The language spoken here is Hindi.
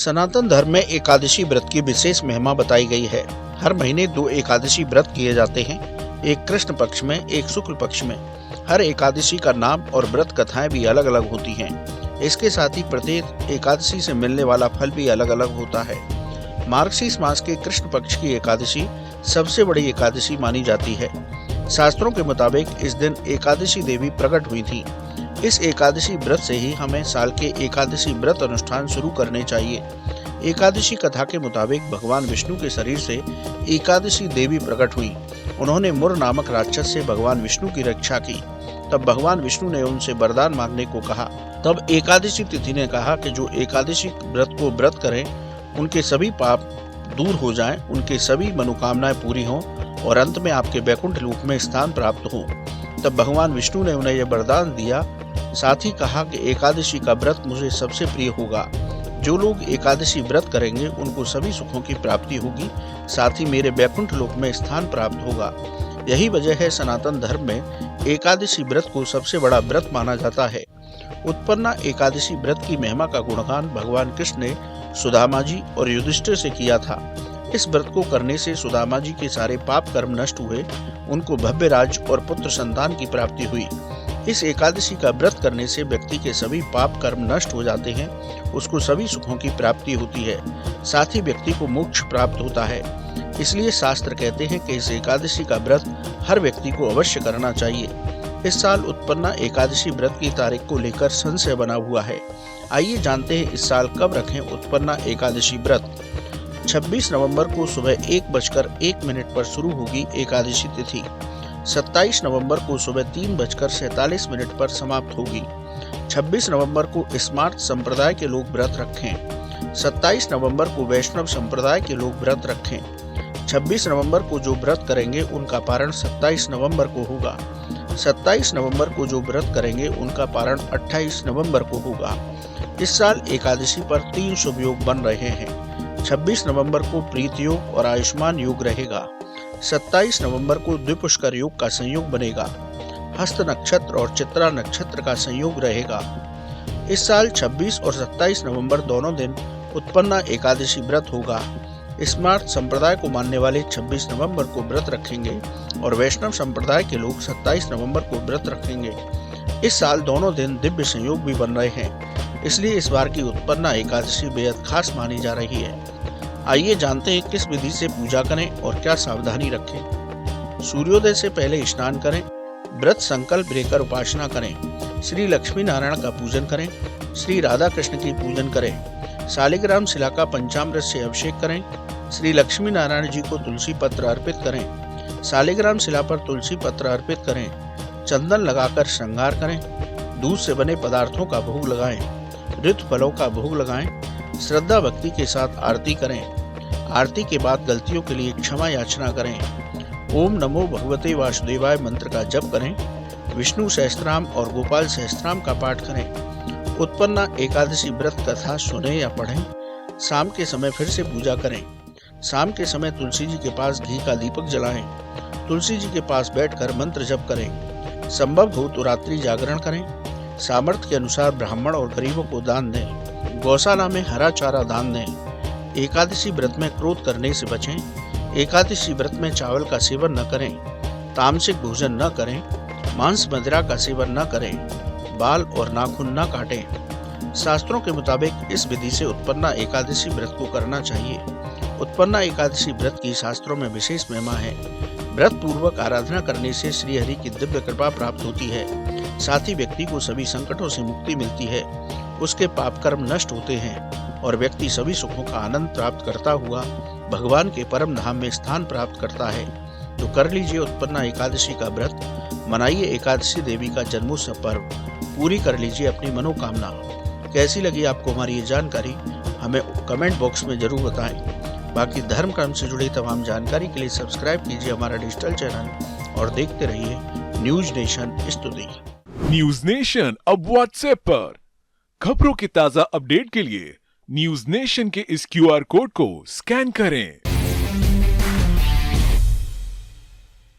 सनातन धर्म में एकादशी व्रत की विशेष महिमा बताई गई है। हर महीने 2 एकादशी व्रत किए जाते हैं, एक कृष्ण पक्ष में, एक शुक्ल पक्ष में। हर एकादशी का नाम और व्रत कथाएं भी अलग अलग होती हैं। इसके साथ ही प्रत्येक एकादशी से मिलने वाला फल भी अलग अलग होता है। मार्गशीर्ष मास के कृष्ण पक्ष की एकादशी सबसे बड़ी एकादशी मानी जाती है। शास्त्रों के मुताबिक इस दिन एकादशी देवी प्रकट हुई थी। इस एकादशी व्रत से ही हमें साल के एकादशी व्रत अनुष्ठान शुरू करने चाहिए। एकादशी कथा के मुताबिक भगवान विष्णु के शरीर से एकादशी देवी प्रकट हुई। उन्होंने मुर नामक राक्षस से भगवान विष्णु की रक्षा की। तब भगवान विष्णु ने उनसे वरदान मांगने को कहा। तब एकादशी तिथि ने कहा कि जो एकादशी व्रत को व्रत करें उनके सभी पाप दूर हो जाएं, उनके सभी मनोकामनाएं पूरी हों और अंत में आपके वैकुंठ लोक में स्थान प्राप्त हो। तब भगवान विष्णु ने उन्हें यह वरदान दिया। साथ ही कहा कि एकादशी का व्रत मुझे सबसे प्रिय होगा। जो लोग एकादशी व्रत करेंगे उनको सभी सुखों की प्राप्ति होगी, साथ ही मेरे वैकुंठ लोक में स्थान प्राप्त होगा। यही वजह है सनातन धर्म में एकादशी व्रत को सबसे बड़ा व्रत माना जाता है। उत्पन्ना एकादशी व्रत की महिमा का गुणगान भगवान कृष्ण ने सुदामा जी और युधिष्ठिर से किया था। इस व्रत को करने से सुदामा जी के सारे पाप कर्म नष्ट हुए, उनको भव्य राज्य और पुत्र संतान की प्राप्ति हुई। इस एकादशी का व्रत करने से व्यक्ति के सभी पाप कर्म नष्ट हो जाते हैं, उसको सभी सुखों की प्राप्ति होती है, साथ ही व्यक्ति को मोक्ष प्राप्त होता है। इसलिए शास्त्र कहते हैं कि इस एकादशी का व्रत हर व्यक्ति को अवश्य करना चाहिए। इस साल उत्पन्ना एकादशी व्रत की तारीख को लेकर संशय बना हुआ है। आइए जानते हैं इस साल कब रखें उत्पन्ना एकादशी व्रत। 26 नवंबर को सुबह 1:01 पर शुरू होगी एकादशी तिथि। 27 नवंबर को सुबह 3:47 पर समाप्त होगी। 26 नवंबर को स्मार्त संप्रदाय के लोग व्रत रखें। 27 नवंबर को वैष्णव संप्रदाय के लोग व्रत रखें। 26 नवंबर को जो व्रत करेंगे उनका पारण 27 नवंबर को होगा। 27 नवंबर को जो व्रत करेंगे उनका पारण 28 नवंबर को होगा। इस साल एकादशी पर 3 शुभ योग बन रहे हैं। 26 नवंबर को प्रीति योग और आयुष्मान योग रहेगा। 27 नवंबर को द्विपुष्कर योग का संयोग बनेगा। हस्त नक्षत्र और चित्रा नक्षत्र का संयोग रहेगा। इस साल 26 और 27 नवंबर दोनों दिन उत्पन्ना एकादशी व्रत होगा। स्मार्त संप्रदाय को मानने वाले 26 नवंबर को व्रत रखेंगे और वैष्णव संप्रदाय के लोग 27 नवंबर को व्रत रखेंगे। इस साल दोनों दिन दिव्य संयोग भी बन रहे हैं, इसलिए इस बार की उत्पन्ना एकादशी बेहद खास मानी जा रही है। आइए जानते हैं किस विधि से पूजा करें और क्या सावधानी रखें। सूर्योदय से पहले स्नान करें, व्रत संकल्प लेकर उपासना करें, श्री लक्ष्मी नारायण का पूजन करें, श्री राधा कृष्ण की पूजन करें, शालिग्राम शिला का पंचामृत से अभिषेक करें, श्री लक्ष्मी नारायण जी को तुलसी पत्र अर्पित करें, शालिग्राम शिला पर तुलसी पत्र अर्पित करें, चंदन लगाकर श्रृंगार करें, दूध से बने पदार्थों का भोग लगाएं, ऋतु फलों का भोग लगाएं, श्रद्धा भक्ति के साथ आरती करें। आरती के बाद गलतियों के लिए क्षमा याचना करें। ओम नमो भगवते वासुदेवाय मंत्र का जप करें। विष्णु सहस्त्रनाम और गोपाल सहस्त्रनाम का पाठ करें। उत्पन्ना एकादशी व्रत कथा सुने या पढ़ें। शाम के समय फिर से पूजा करें। शाम के समय तुलसी जी के पास घी का दीपक जलाएं। तुलसी जी के पास बैठकर मंत्र जप करें। संभव हो तो रात्रि जागरण करें। सामर्थ्य के अनुसार ब्राह्मण और गरीबों को दान दें। गौशाला में हरा चारा दान दें। एकादशी व्रत में क्रोध करने से बचें। एकादशी व्रत में चावल का सेवन न करें। तामसिक भोजन न करें। मांस मदिरा का सेवन न करें। बाल और नाखून न काटें। शास्त्रों के मुताबिक इस विधि से उत्पन्ना एकादशी व्रत को करना चाहिए। उत्पन्ना एकादशी व्रत की शास्त्रों में विशेष महिमा है। व्रत पूर्वक आराधना करने से श्री हरि की दिव्य कृपा प्राप्त होती है, साथ ही व्यक्ति को सभी संकटों से मुक्ति मिलती है, उसके पाप कर्म नष्ट होते हैं और व्यक्ति सभी सुखों का आनंद प्राप्त करता हुआ भगवान के परम धाम में स्थान प्राप्त करता है। तो कर लीजिए उत्पन्ना एकादशी का व्रत, मनाइए एकादशी देवी का जन्मोत्सव पर्व, पूरी कर लीजिए अपनी मनोकामना। कैसी लगी आपको हमारी ये जानकारी, हमें कमेंट बॉक्स में जरूर बताएं। बाकी धर्म कर्म से जुड़ी तमाम जानकारी के लिए सब्सक्राइब कीजिए हमारा डिजिटल चैनल और देखते रहिए न्यूज नेशन स्तुति। न्यूज नेशन अब व्हाट्सएप पर खबरों के ताजा अपडेट के लिए न्यूज नेशन के इस QR कोड को स्कैन करें।